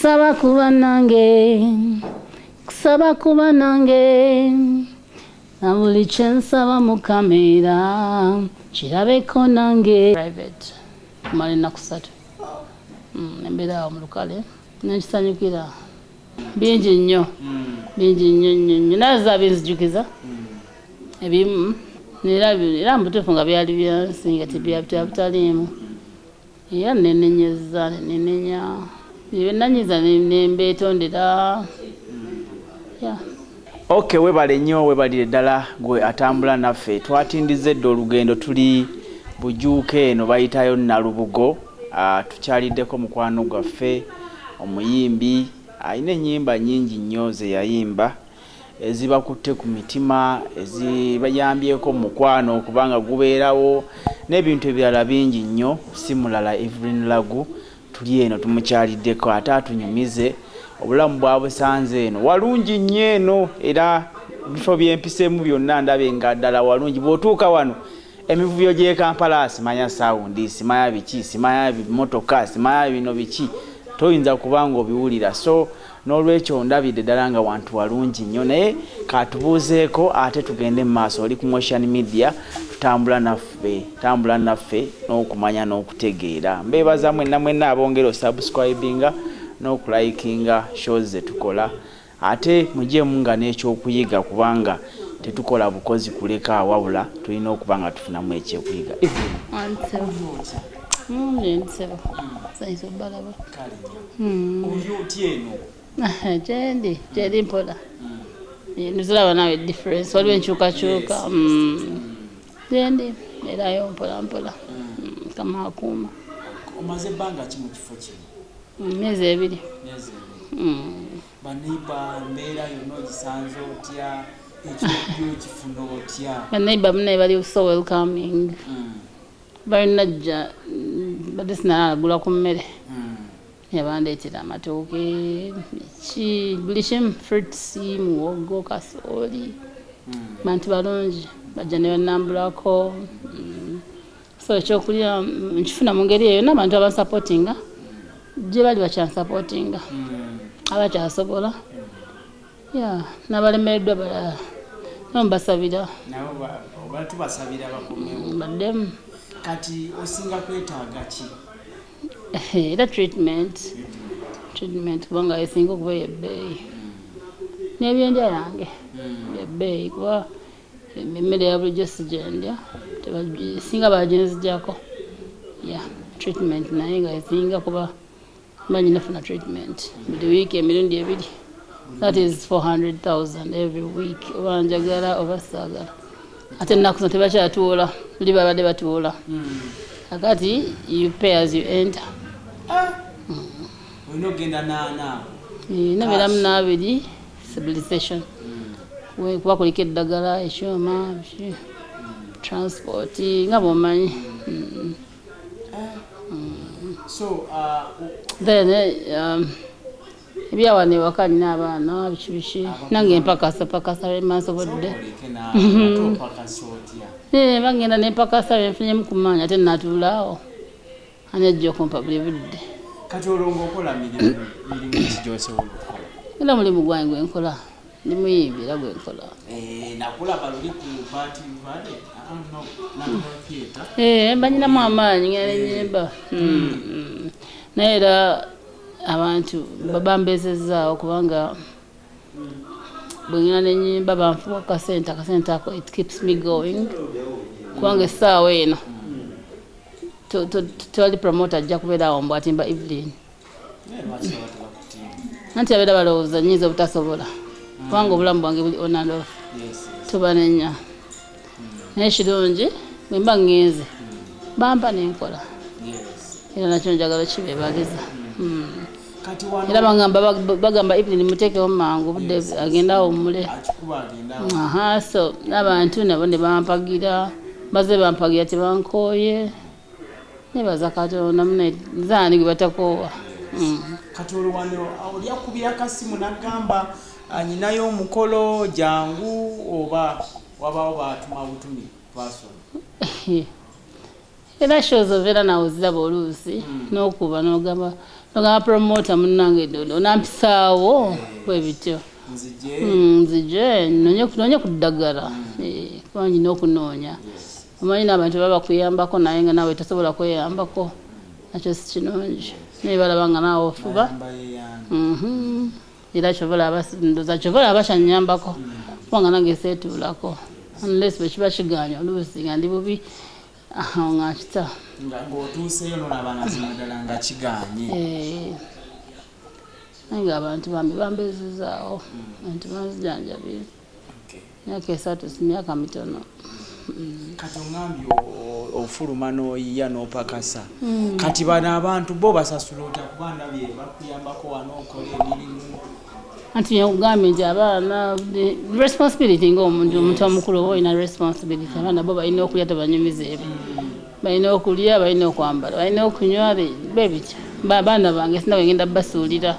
kusaba kuba nange na buli kyensaba mu kamera kirabeko nange private kumala ennaku 3 embeera awo mu lukale nekisanyukira bingi nnyo naza binzijukiza ebimu era mubutuufu nga byali byansinga tibitaliimu era nenenya byenanyiza nembeetondera. Okay, webale nnyo webalire ddala gwe atambula naffe. Twatindize dde olugendo tuli bujuuke eno bayitayo Nalubugo. Tukyaliddeko mukwano gwaffe omuyimbi ayina ennyimba nnyingi nnyo ze yayimba ezibakutte ku mitima ezibayambyeko mukwano okubanga gubeerawo n'ebintu ebirala bingi nnyo. Si mulala Evelyn Lagu tuli eno tumukyaliddeko ate atunyumize obulamu bwabwe sanze eno walungi nnyo eno era bifo byempiseemu byonna ndabe nga ddala walungi. Bw'otuuka wano emivubyo gy'e Kampala simanya sawundi simanya biki simanya bimotoka simanya bino biki toyinza kubanga obiwulira. So n'olwekyo ndabidde ddala nga wantu walungi nnyo naye katubuuzeeko ate tugende mu maaso. Oli ku social media tambula naffe n'okumanya n'okutegeera. Mbeebaza mwenna abongera osubscribinga n'okulayikinga shows ze tukola ate mugyemu nga n'ekyokuyiga kubanga tetukola bukozi kuleka wabula tulina okubanga tufunamu ekyokuyiga. Jendi mpola nziraba nawe difference waliwo enkyukakyuka jendi erayo mpola kama akuuma. Omaze ebbanga ki mu kifo kino? Myezi 2. Baneiba mbeera yonna ogisanze otya ekyo kifuna otya? Baneiba munaye bali so welcoming balinajja badde sinalagula ku mmere yabandeetera amatooke buli kimu fruits muwogo kasooli bantu balungi bajja ne bannambulako so ekyokulya nkifuna mu ngeri eyo n'abantu abasupportinga gye bali bakyansupportinga abakyasobola n'abalemereddwa balala nombasabira baddemu. Kati osinga kwetaaga ki? Era treatment kubanga esinga okuba yebbeeyi n'ebyendya yange yebbeeyi kuba emmere ya bulijjo sigyendya singa bagenzijjako treatment naye nga esinga kuba manyi nafuna treatment buli wiiki emirundi 2. That is 400,000 every week. Oba njagala oba saagala ate ennaku zino tebakyatuwola buli babadde batuwola akati you pay as you enter. Olina ogenda nabeeramu 2 civilization kuba kuliko eddagala ekyoma transport nga bwomanyi. Then ebyawana ewaka nina abaana biki nange mpakasa emaaso bodde bagenda nempakasa benfunyemu ku maanyi ate natuulaawo ani ajja okumpa buli budde. Kati olwo ng'okola mirimu ki gy'osobola okukola? Era mulimu gwange gwenkola ndi muyimbi era gwenkola. Nakulaba luli ku paati vale theatre mbanyinamu amaanyi ngenda nenyimba naye era abantu babambezezaawo kubanga bwengina nenyimba banfuwa akasente ako it keeps me going kubanga essaawa eno tewali promoter ajja kubeerawo mbu atimba Evelyn anti abeera balowooza nnyinza obutasobola kubanga obulamu bwange buli on and off tubanenya naye kirungi bwe mba ngenze bampa nenkola era nakyo njagala kibeebaliza. Era bagamba Evelyn muteekewo mangu budde agenda awummule. So n'abantu nabo ne bampagira baze bampagira tebankooye nebaza Katonda zaani gwe batakoowa. Kati olwo wano oli akubira akasimu n'agamba nyinayo omukolo jangu oba wabaawo baatuma butumi twasoma. Era shows obeera nawe oziraba oluusi n'okuba n'ogamba nga promoter munnange dodo nampisaawo bwe bityo nzije nonye kuddagala kuba nyina okunoonya omanyi n'abantu baba kuyambako naye nga naawe tosobola kweyambako nakyo si kirungi naye balaba nga naawe ofuba era ndoza kyovala abakyanyambako kuba nga nange seetuulako unless bwe kiba kiganya oluusi nga ndi bubi awo nga kita ng'otuuseyo nolaba mazima ddala nga kiganye naye nga abantu bambi bambezezaawo abantu banzijanjabire myaka 3 si myaka mitono kati oŋambye ofuluma n'oyiya n'opakasa kati bano abantu bo basasula otya kuba ndabye bakuyambako wano okola emirimu anti yakugambye nti abaana responsibility ng'omuntu omukulu oba olina responsibility abaana bo balina okulya tebanyumiza ebyo balina okulya balina okwambala balina okunywa bebitya baana bange sina wengenda basuulira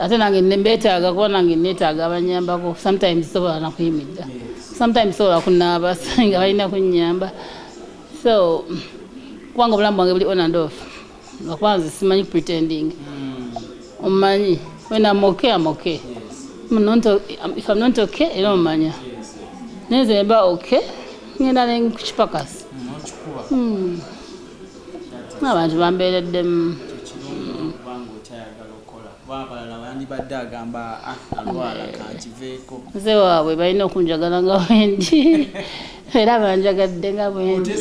ate nange nembeetaaga kuba nange neetaaga abanyambako sometimes sobola nakuyimidda sometimes sobola kunaaba nga balina kunnyamba so kubanga obulamu bwange buli on and off lwakubanze simanyi pretending omanyi when I'm okay, I'm okay. If I'm not okay, era omanya neze mba okay ngenda nekukipakasi abantu bambeereddemu bandibadde agamba alwala kankiveeko nze waabwe balina okunjagala nga bwendi era banjagadde nga bwendi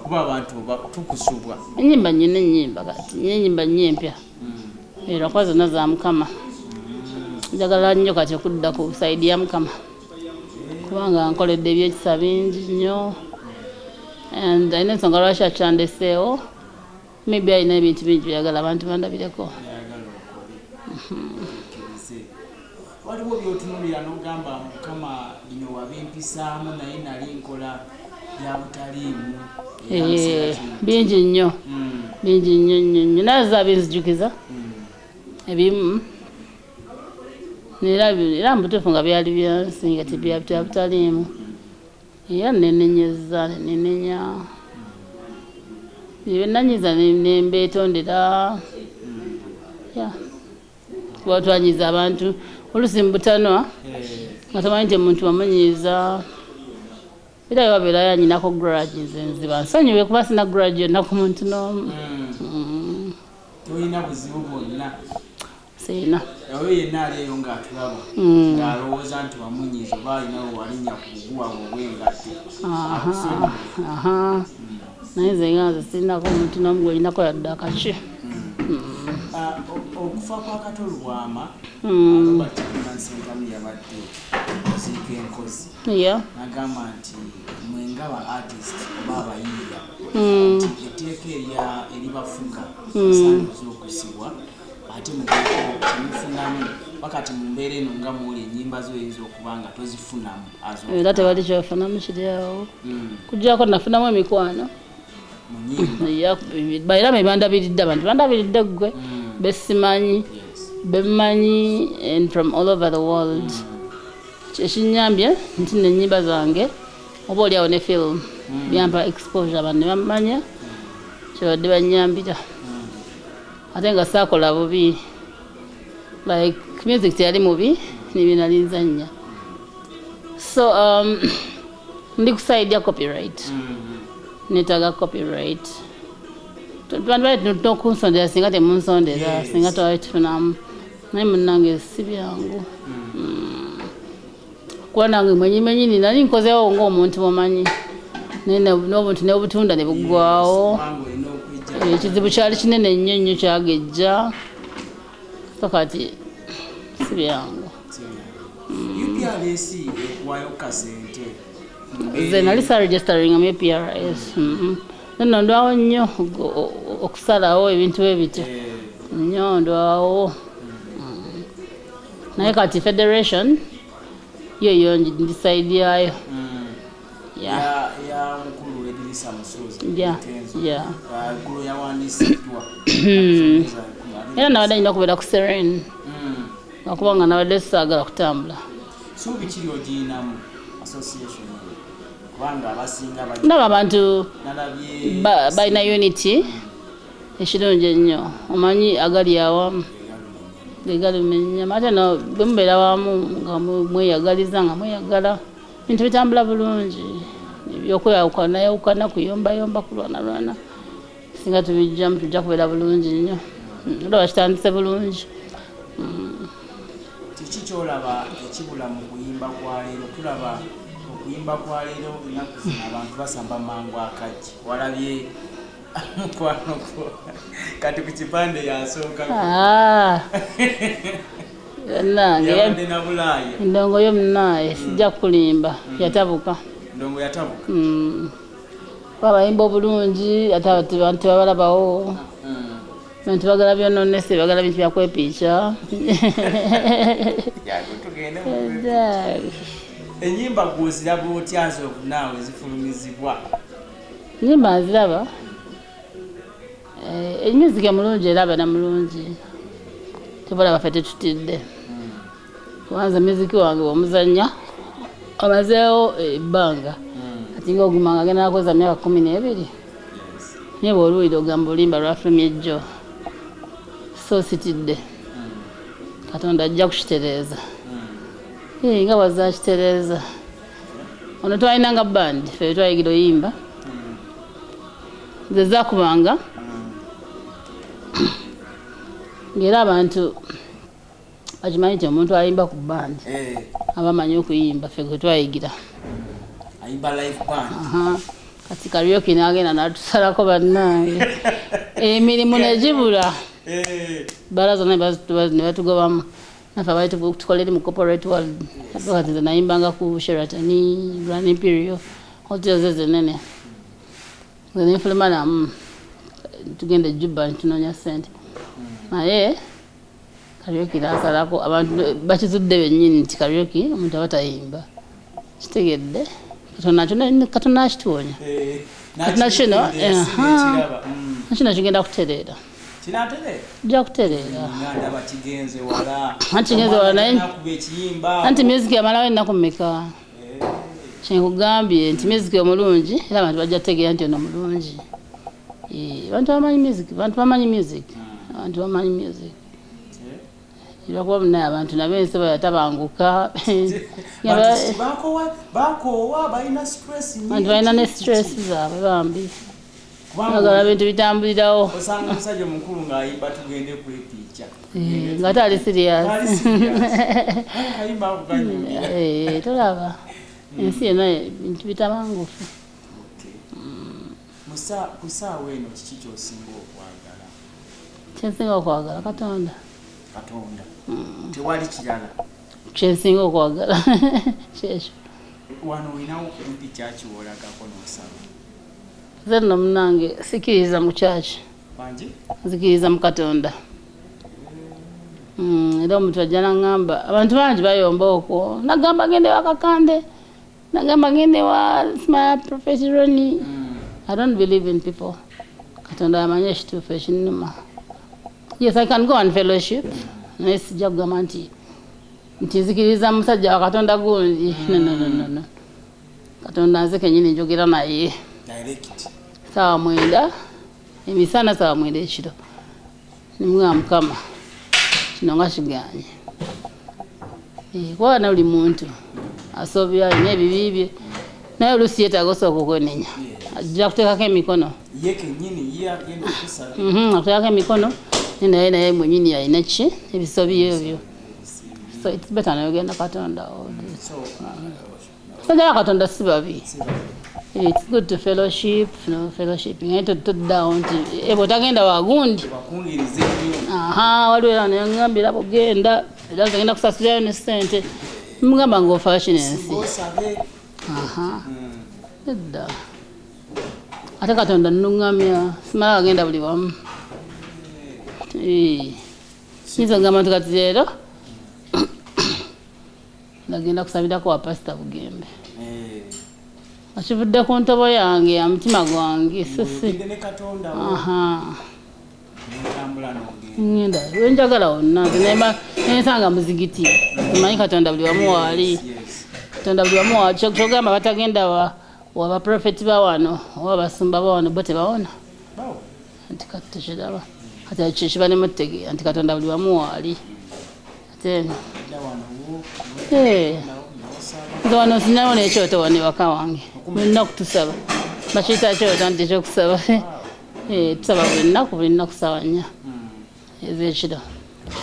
kuba abantu tukusubwa ennyimba nyina ennyimba kati nyina ennyimba nnyempya era kwa zonna za mukama njagala nnyo kati okudda ku saidi ya mukama kubanga nkoledde ebyekisa bingi nnyo and alina ensonga lwaki akyandeseewo maybe alina ebintu bingi byagala abantu bandabireko waliwo byotunulira n'ogamba mukama bino wabimpisaamu naye nali nkola byabutaliimu bingi nnyo bingi nnyo nnyo naye zabinzijukiza ebimu era mubutuufu nga byali byansi nga byabutaliimu era nenenyeza nenenya byenanyiza nembeetondera kuba twanyiza abantu olusi mubutanwa nga tamanyi nti omuntu wamunyiza era wabeera yanyinako grudge nze nziba nsonyiwe kuba sina grudge yonna ku muntu n'omu tolina buzibu bwonna siina oyo yenna aliyo ng'atulaba ng'alowooza nti wamunyiza oba alinawo walinnya ku buguwa bwobwengatte naye nze nga nze sirinako omuntu n'omu gwelinako yadde akaki okufa kwa katolubwama ababatinansenkamu yabadde ziika enkozi nagamba nti mwengaba artist oba abayiiya nti etteeka eribafuga esandiza okusibwa ate mufunamu wakati mu mbeera eno nga muwuli ennyimba zo eyinza okuba nga tozifunamu era tewali kyofunamu kiri awo kujjako nafunamu emikwano era bebandabiridde abantu bandabiridde ggwe besimanyi bemanyi and from all over the world kyekinyambye nti nenyimba zange oba oliawo ne film byampa exposure abantu ne bamanya kyebadde banyambira ate nga saakola bubi like music teyali mubi nibinali nzanya so ndi kusaidia copyright netaga copyright nokunsondera singa temunsondera singa twali tufunamu naye munnange si byangu kuba nange mwenyimenyini nali nkozeewo ngaomuntu mumanyi naye n'obuntu nebutunda ne buggwawo ekizibu kyali kinene nnyo nnyo kyagejja so kati si byangu nze nali saregisteringamu EPRS nno ndwawo nnyo okusalawo ebintu ebityo nnyo ndwawo naye kati federation yeyo ndisaidi yayo era nabadde nyina okubeera ku serene lwakuba nga nabadde saagala kutambula ndaba abantu balina unity ekirungi ennyo omanyi agali awamu gegalumenya ate no bwe mubeera wamu nga mweyagaliza nga mweyagala bintu bitambula bulungi ebyokweyawukana kuyombayomba kulwanalwana singa tubijjamu tujja kubeera bulungi nnyo olaba kitandise bulungi. Kiki kyolaba ekibula mu kuyimba kwa leero? Tulaba okuyimba kwa leero ennaku zino abantu basamba mangu akajja walabye mukwano gwo kati ku kipande yasooka yabadde na Bulaaya endongo yo munaye sijja kulimba yatabuka ndongo yatabuka babayimba obulungi ate abantu tebabalabawo abantu bagala byononese bagala bintu byakwepiica enyimba gwoziraba otya naawe zifulumizibwa? enyimba nziraba emyuzika mulungi era abana mulungi tebalaba ffe tetutidde kubanza muziki wange womuzanya amazeewo ebbanga ati nga ogumanga agenda nakoza myaka 12 naye bw'oluwulira ogamba olimba lwafulumya ejjo so sitidde Katonda ajja kukitereeza nga bwazakitereeza ono twalinanga bandi ffe twayigira oyimba ze zakubanga ng'era abantu bakimanyi nti omuntu ayimba ku bandi abamanyi okuyimba ffe gwe twayigira kati Karaoke n'agenda n'atusalako bannange emirimu negibula baraza ne batugobamu naffe abali tukolere mu corporate world kati nze nayimbanga ku Sheraton, Grand Imperial hotels ezenene nze nenfuluma namu tugenda Juba ntunoonya ssente naye Karaoke nasalako abantu bakizudde bennyini nti Karaoke omuntu aba tayimba kitegedde Katonda akituwonya nakino kigenda kutereera jja kutereera anti kigenze wala naye anti music yamalawo ennaku mmeka kyenkugambye nti music omulungi era abantu bajja kutegeera nti ono mulungi abantu bamanyi music lwakuba munaye abantu nabo ensi bayatabanguka abantu balina ne stress zaabwe bambi bagala bintu bitambulirawo ng'ate ali serious tolaba ensi yonna bintu bitabangufu. Ku ssaawa eno kiki ky'osinga okwagala? Kyensinga okwagala Katonda. Tewali kirala kyensinga okwagala kyekyo. Wano olinawo kumpi kyaki wolagako n'osaba? Nze nno munnange sikiriza mu kyaki, nzikiriza mu Katonda. Era omuntu ajja naŋŋamba abantu bangi bayomba okwo nagamba gende wa Kakande nagamba gende wa Smart Prophet Ronnie. I don't believe in people. Katonda amanye ekituufu ekinnuma. Yes, I can go on fellowship. Naye sijja kugamba nti nzikiriza musajja wa Katonda gundi. No. Katonda nze kennyini njogera naye. Saawa 9 emisana saawa 9 ekiro. Nimugamba Mukama kino nga kiganye. Kuba na buli muntu asobya alina ebibi bye naye oluusi yeetaaga osooka okwenenya. Ajja kuteekako emikono. Ye kennyini ye agenda okusala. Akuteekako emikono naye mwennyini alina ki ebisobi ebyo. So it's better nayogenda Katonda. Sajala Katonda si babi. It's good to fellowship, fellowshipping. Naye toddawo nti bw'otagenda wagundi. Waliwo era nengambira bw'ogenda era ogenda kusasulirayo ne ssente. Mugamba ng'ofa kinensi. Edda. Ate Katonda nnuŋŋamya simala agenda buli wamu. Nyiza ngamba nti kati leero nagenda kusabirako wa Pasita Bugembe. Akivudde ku ntobo yange ya mutima gwange sisi. Ngenda wenjagala wonna nensanga muzigiti. Tumanyi Katonda buli wamu waali. Katonda buli wamu waali kyogamba batagenda oba profeti ba wano oba basumba ba wano bo tebawona anti kati tekiraba kati ekyo kiba ne mutegeera nti Katonda buli wamu waali ate nze wano sinawo n'ekyoto wano ewaka wange buli nnaku tusaba bakiyita kyoto nti ekyokusaba tusaba buli nnaku ssaawa 4 ez'ekiro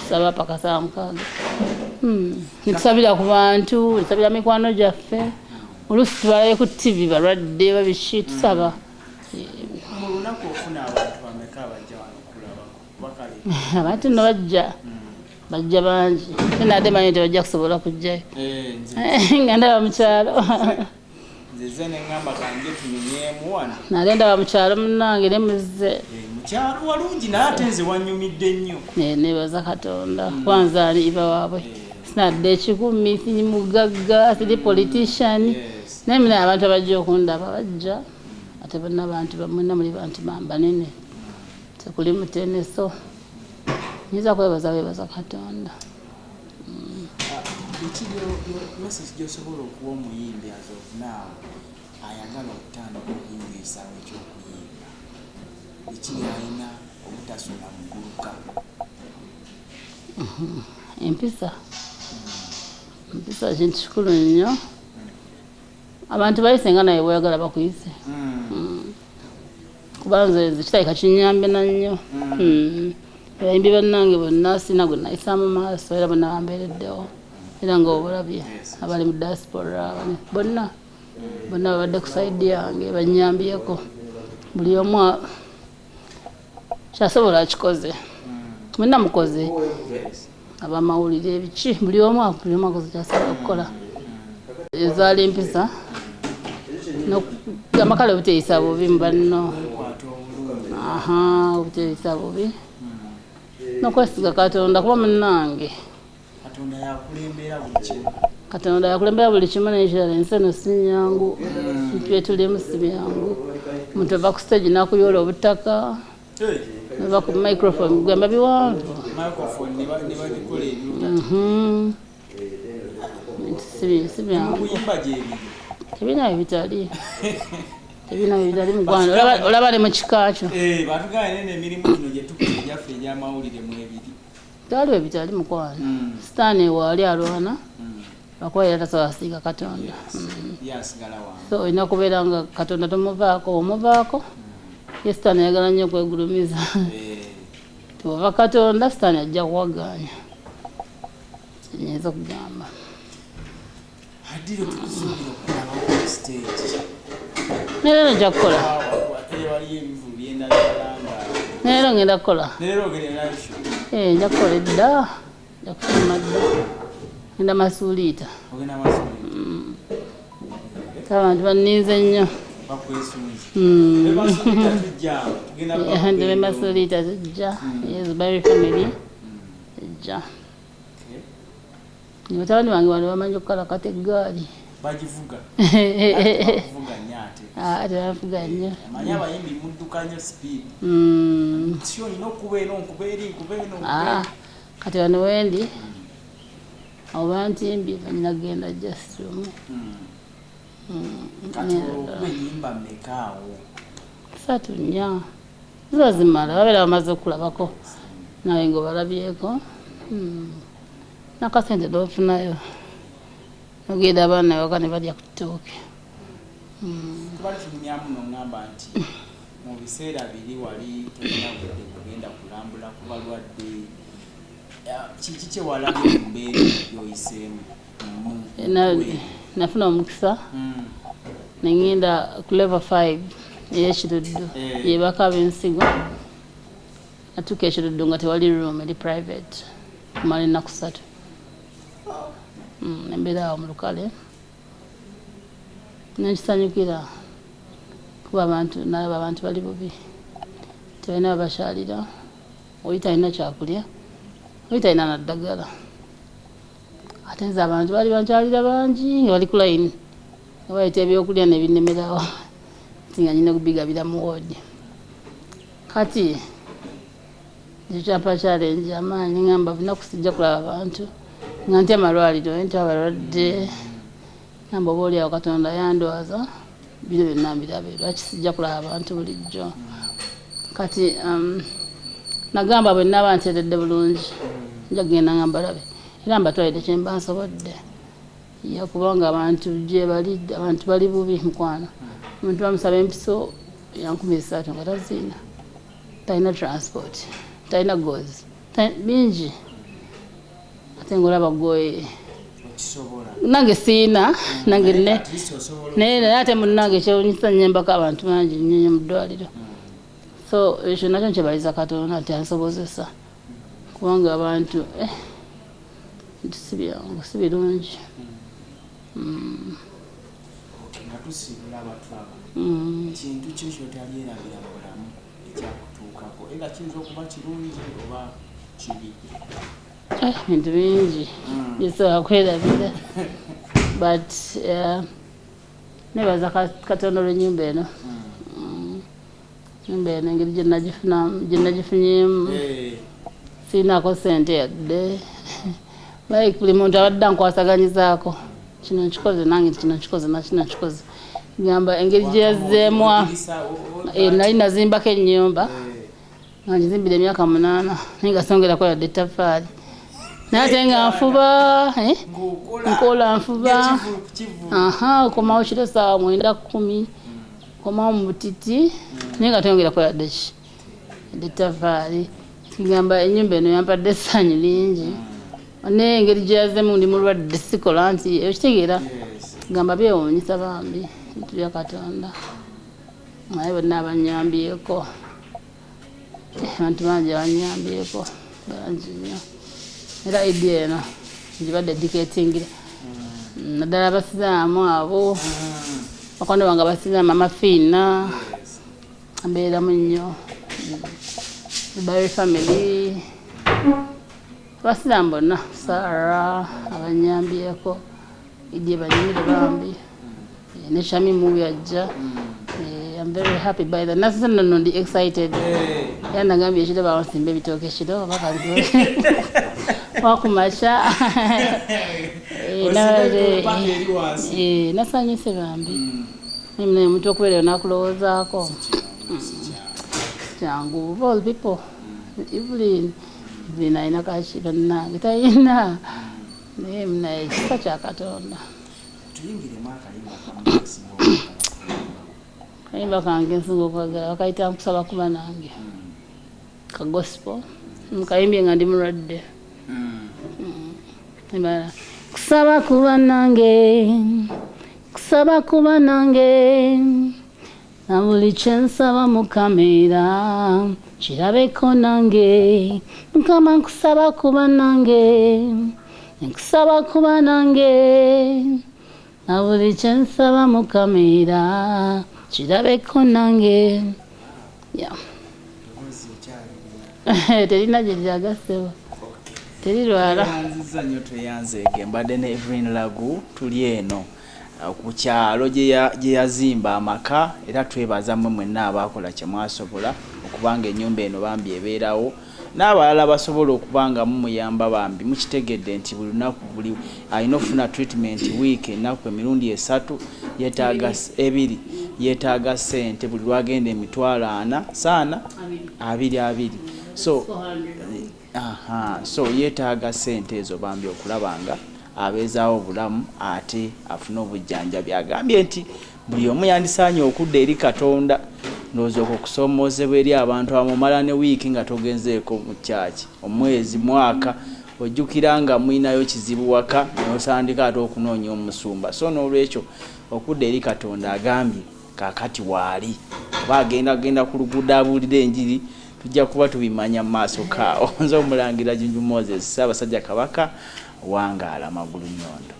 tusaba paka ssaawa 6 nitusabira ku bantu tusabira mikwano gyaffe oluusi tubalayo ku TV balwadde babiki tusaba abantu nno bajja bangi naate manyi nti bajja kusobola kujjayo nga ndaba mukyalo naate ndaba mukyalo munnange ne muzze mukyalo walungi naye ate nze wanyumidde nnyo nebaza Katonda kwanza aliiba waabwe sinadde ekikumi siri mugagga siri politician naye mina abantu abajja okundaba bajja ate bonna bantu bamwena muli bantu banene tekuli muteneso nyinza kwebaza Katonda message gyosobola okuwa omuyimbi as of now ayagala okutandika okuyingisa ekyokuyimba ekiri alina obutasula muguluka empisa kintu kikulu nnyo abantu bayisenga naye bweyagala bakuyise kuba nze kirabika kinyambe nannyo abayimbi bannange bonna sina gwe nayisa mu maaso era bonna bambeereddewo era nga obulabye abali mu diaspora bonna babadde ku saidi yange banyambyeko buli omu kyasobola akikoze mwenna mukoze abamawulire ebiki buli omu akoze kyasobola okukola ezaali empisa amakale obuteyisa bubi mu banno obuteyisa bubi nokwesiga Katonda kuba munnange Katonda yakulembera buli kimu nekirala ensi eno si nnyangu twetulimu si byangu omuntu ova ku stage nakuyoola obutaka ova ku microphone gwemba biwanvu si byangu tebina bibitali mugwano olaba ne mu kikakyo taliwo ebitali mukwano sitaani waali alwana lwakuba era tasobola Katonda so olina kubeera nga Katonda tomuvaako omuvaako ye sitaani ayagala nnyo okwegulumiza tewava Katonda sitaani ajja kuwaganya kinyinza okugamba Nero nja kukola. Nero ngenda kukola. Nja kukola edda. Nja kufuna dda. Ngenda masuulita. Ogenda masuulita. Abantu banninze nnyo. Ndi masuulita tujja. Yes, by family. Tujja. Mutabani wange wano bamanyi okukola kata eggaali. Bagivuga. Bavuga nyate. Bavuga nnyo. Amanya abayimbi mudduka nnyo speed. Sio ino kubeera nkuberi. Kati wano wendi. Oba ntimbi banyina genda just omu. Kati okwenyimba mmekaawo. 3 4. Zazimala babeera bamaze okulabako. Nawe ng'obalabyeko. Nakasente doofunayo. Ogenda abaana ewaka ne balya ku ttooke. Kubali kimunyamu n'ongamba nti mu biseera biri wali tolina budde kugenda kulambula ku balwadde. Kiki kye walabye mu mbeera gy'oyiseemu? Nafuna omukisa ne ngenda ku level 5 ey'ekiruddu yebaka ab'ensigo. Natuuka ekiruddu nga tewali room eri private kumala ennaku 3. Embeera awo mu lukale nekisanyukira kuba nalaba abantu bali bubi tebalina babakyalira oli talina kyakulya oli talina naddagala ate nze abantu bali bankyalira bangi nga bali ku layini nga bayita ebyokulya nebinemerawo ti nga nyina kubigabira mu woodi kati ekyo kyampa challenge amaanyi ngamba bunaku sijja kulaba abantu nga ntya amalwaliro ntya abalwadde ngamba oba oliawo Katonda yandwaza biro byonna mbirabe lwaki sijja kulaba abantu bulijjo kati nagamba bwe naba nteeredde bulungi nja kugenda nga mbalabe era mbatwalidde kye mba nsobodde kubanga abantu gye bali abantu bali bubi mukwano omuntu bamusaba empiso ya 13 nga taziina talina transport talina goozi bingi ate ngaolaba gwe nange siina nange naye ate munange ekyewunyisa nyembako abantu bangi nnyo mu ddwaliro so ekyo nakyo nkyebaliza Katonda nti ansobozesa kubanga abantu si byangu si birungi kintu kyekyo otalyerabira mu bulamu ekyakutuukako era kiyinza okuba kirungi oba kibi bintu bingi bisobola kwerabira but nebaza Katonda olw'ennyumba eno nyumba eno engeri gye nagifunyemu siinaako sente yadde like buli muntu abadde ankwasaganyizaako kino nkikoze nange kino nkikoze nakino nkikoze gamba engeri gye yazzeemwa nali nazimbako ennyumba nga ngizimbira emyaka 8 naye nga songerako yadde ettaffaali naye ate nga nfuba nkola nfuba okomawo kiro saawa 9:10 okomawo mu butiti naye nga teyongerako yadde ettaffaali kigamba ennyumba eno yampadde essanyu lingi naye engeri gye yazzeemu ndi mulwadde sikola nti ekitegeera gamba byewuunyisa bambi bintu bya Katonda naye bonna abanyambyeko abantu bangi abanyambyeko bangi nnyo era idi eno ngibadde diketingira naddala abasiraamu abo bakwano bange abasiraamu amafiina abeeramu nnyo Barry family abasiraamu bonna Sara abanyambyeko idi banyumire bambi ne Shami movie ajja I'm very happy by that. Nasa no ndi excited. Yana ngambye ekiro bawasimba ebitooke ekiro bakali wakumasha nasanyuse bambi mimi omuntu okubeera nakulowoozaako kyangu all people Evelyn alina kashi bannange talina naye muna ekisa kya Katonda kayimba kange nsinga okwagala bakayita nkusaba kuba nange ka gospel mukayimbye nga ndi mulwadde kusaba kuba nange na buli kye nsaba mukamera kirabeko nange Mukama nkusaba kuba nange na buli kye nsaba mukamera kirabeko nange terina gye lyagasewo terirwala nziza nnyo tweyanzeege mbadde ne Evelyn Lagu tuli eno ku kyalo gye yazimba amaka era twebaza mmwe mwenna abaakola kye mwasobola okubanga ennyumba eno bambi ebeerawo n'abalala basobola okubanga mumuyamba bambi mukitegedde nti buli lunaku buli alina okufuna treatment week ennaku emirundi 3 yeetaaga 2 yeetaaga ssente buli lwagenda emitwalo 4 saana 2 so yeetaaga ssente ezo bambi okulabanga abeezaawo obulamu ate afuna obujjanjabi agambye nti buli omu yandisaanye okudda eri Katonda ndowooza okusomoozebwa eri abantu amumala ne wiiki nga togenzeeko mu kyaki omwezi mwaka ojjukira nga mwinayo kizibu waka n'osandika ate okunoonya omusumba so n'olwekyo okudda eri Katonda agambye kaakati waali oba agenda ku luguudo abuulira enjiri tujja kuba tubimanya mu maaso kaawo nze omulangira Junju Moses Ssaabasajja Kabaka wangaala Magulu Nyondo.